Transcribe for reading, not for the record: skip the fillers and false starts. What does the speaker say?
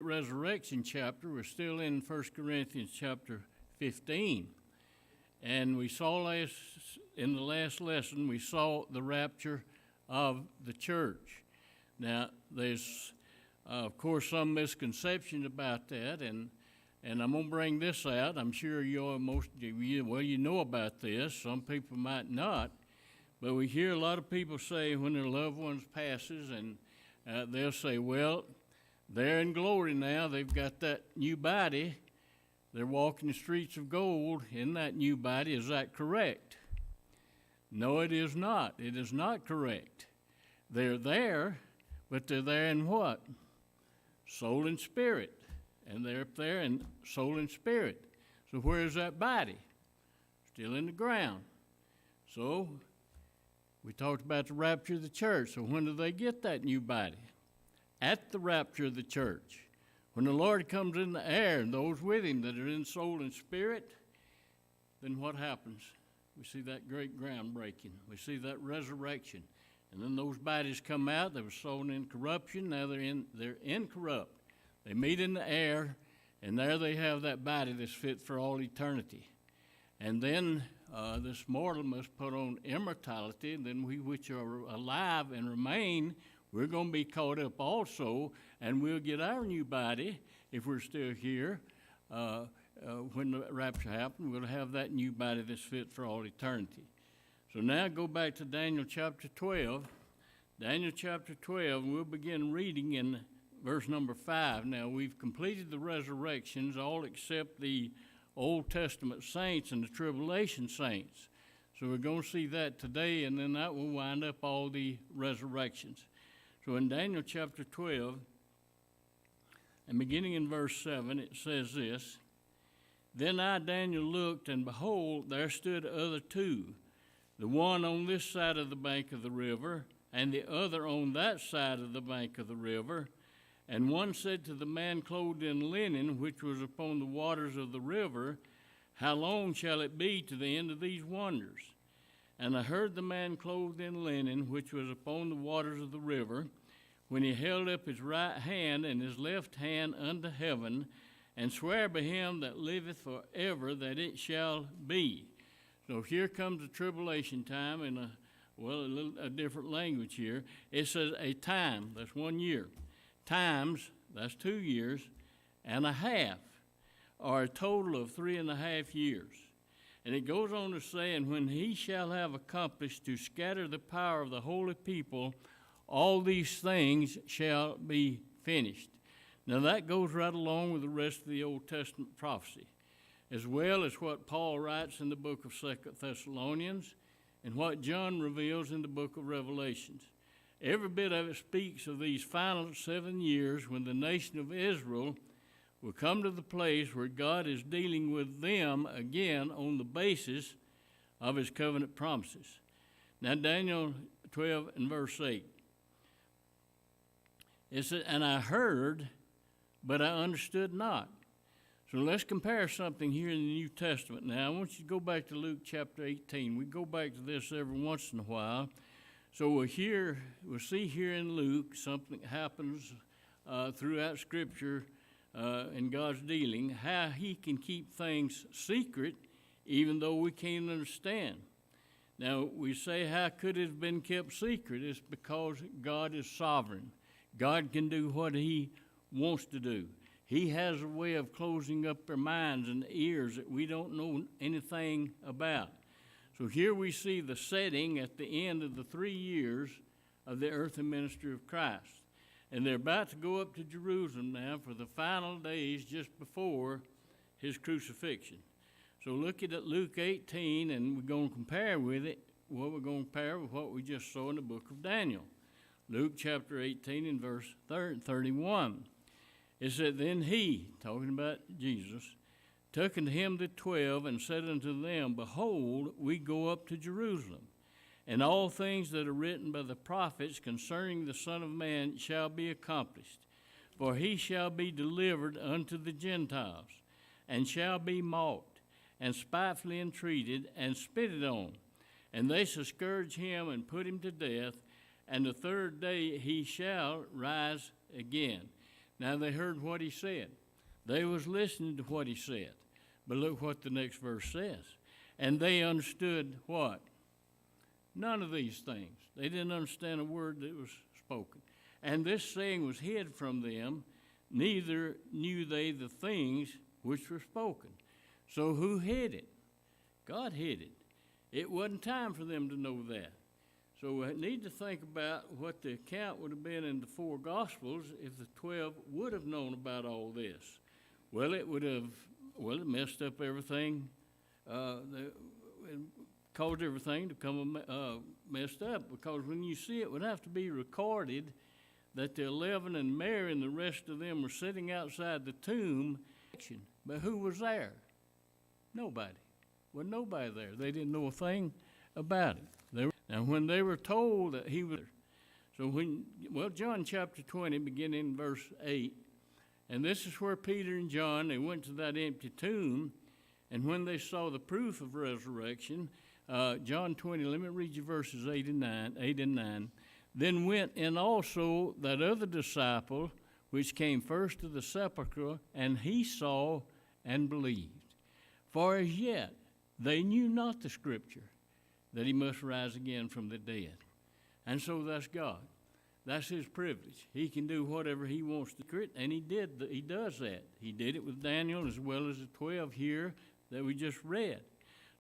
Resurrection chapter. We're still in 1 Corinthians chapter 15. And we saw in the last lesson, we saw the rapture of the church. Now, there's, of course, some misconception about that, and I'm going to bring this out. I'm sure you know about this. Some people might not. But we hear a lot of people say when their loved ones passes, and they'll say, well, they're in glory now. They've got that new body. They're walking the streets of gold in that new body. Is that correct? No, it is not. It is not correct. They're there, but they're there in what? Soul and spirit. And they're up there in soul and spirit. So where is that body? Still in the ground. So we talked about the rapture of the church. So when do they get that new body? At the rapture of the church. When the Lord comes in the air and those with him that are in soul and spirit, then what happens? We see that great ground breaking. We see that resurrection. And then those bodies come out. They were sown in corruption. Now they're incorrupt. They meet in the air, and there they have that body that's fit for all eternity. And then this mortal must put on immortality, and then we which are alive and remain, we're going to be caught up also, and we'll get our new body if we're still here. When the rapture happens, we'll have that new body that's fit for all eternity. So now go back to Daniel chapter 12. Daniel chapter 12, and we'll begin reading in verse number 5. Now, we've completed the resurrections, all except the Old Testament saints and the tribulation saints. So we're going to see that today, and then that will wind up all the resurrections. So in Daniel chapter 12, and beginning in verse 7, it says this, Then I, Daniel, looked, and behold, there stood other two, the one on this side of the bank of the river, and the other on that side of the bank of the river. And one said to the man clothed in linen, which was upon the waters of the river, How long shall it be to the end of these wonders? And I heard the man clothed in linen, which was upon the waters of the river, when he held up his right hand and his left hand unto heaven, and swear by him that liveth forever that it shall be. So here comes the tribulation time in a different language here. It says a time, that's 1 year. Times, that's 2 years, and a half, or a total of 3.5 years. And it goes on to say, And when he shall have accomplished to scatter the power of the holy people, all these things shall be finished. Now that goes right along with the rest of the Old Testament prophecy, as well as what Paul writes in the book of 2 Thessalonians and what John reveals in the book of Revelations. Every bit of it speaks of these final 7 years when the nation of Israel will come to the place where God is dealing with them again on the basis of his covenant promises. Now, Daniel 12 and verse 8. It says, And I heard, but I understood not. So let's compare something here in the New Testament. Now, I want you to go back to Luke chapter 18. We go back to this every once in a while. So we'll see here in Luke something happens throughout Scripture in God's dealing, how he can keep things secret even though we can't understand. Now, we say, how could it have been kept secret? It's because God is sovereign. God can do what he wants to do. He has a way of closing up their minds and ears that we don't know anything about. So here we see the setting at the end of the 3 years of the earthly ministry of Christ. And they're about to go up to Jerusalem now for the final days just before his crucifixion. So look at Luke 18, and we're going to compare with it, what we're going to compare with what we just saw in the book of Daniel. Luke chapter 18 and verse 31. It said, Then he, talking about Jesus, took unto him the 12, and said unto them, Behold, we go up to Jerusalem, and all things that are written by the prophets concerning the Son of Man shall be accomplished. For he shall be delivered unto the Gentiles, and shall be mocked, and spitefully entreated, and spitted on. And they shall scourge him, and put him to death, and the third day he shall rise again. Now they heard what he said. They was listening to what he said. But look what the next verse says. And they understood what? None of these things. They didn't understand a word that was spoken. And this saying was hid from them, neither knew they the things which were spoken. So who hid it? God hid it. It wasn't time for them to know that. So we need to think about what the account would have been in the four Gospels if the 12 would have known about all this. Well, it would have, it messed up everything. It caused everything to come messed up, because when you see it would have to be recorded that the 11 and Mary and the rest of them were sitting outside the tomb. But who was there? Nobody. Well, nobody there. They didn't know a thing about it. Now, when they were told that he was, John chapter 20, beginning in verse 8, and this is where Peter and John, they went to that empty tomb, and when they saw the proof of resurrection, John 20, let me read you verses 8 and 9. Then went in also that other disciple, which came first to the sepulchre, and he saw and believed. For as yet they knew not the scripture, that he must rise again from the dead. And so that's God. That's his privilege. He can do whatever he wants to create, and he does that. He did it with Daniel as well as the 12 here that we just read.